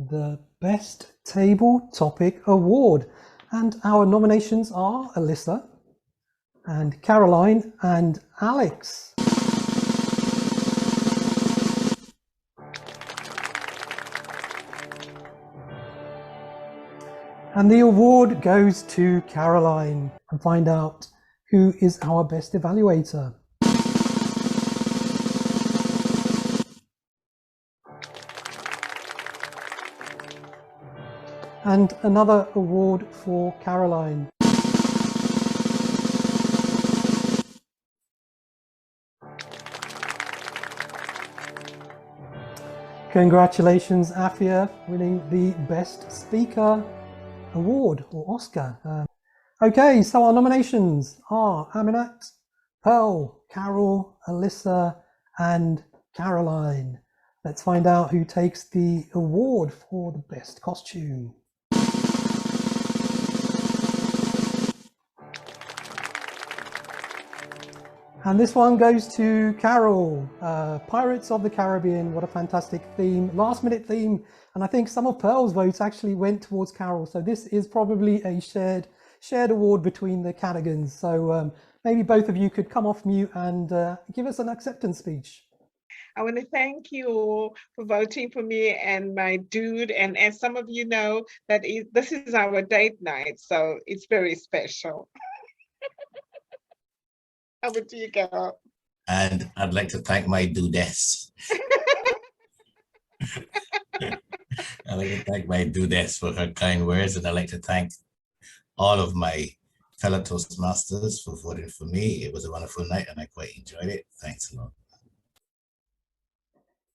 the Best Table Topic Award. And our nominations are Elyssa and Caroline and Alex. And the award goes to Caroline. And find out who is our best evaluator. And another award for Caroline. Congratulations, Afia, winning the Best Speaker Award, or Oscar. Okay, so our nominations are Aminat, Pearl, Carol, Elyssa, and Caroline. Let's find out who takes the award for the best costume. And this one goes to Carol. Pirates of the Caribbean, what a fantastic theme, last minute theme. And I think some of Pearl's votes actually went towards Carol. So this is probably a shared award between the Cadogans. So maybe both of you could come off mute and give us an acceptance speech. I want to thank you all for voting for me and my dude. And as some of you know, this is our date night, so it's very special. Over to you, Carol. And I'd like to thank my dudess. I'd like to thank my dudess for her kind words, and I'd like to thank all of my fellow Toastmasters for voting for me. It was a wonderful night and I quite enjoyed it. Thanks a lot.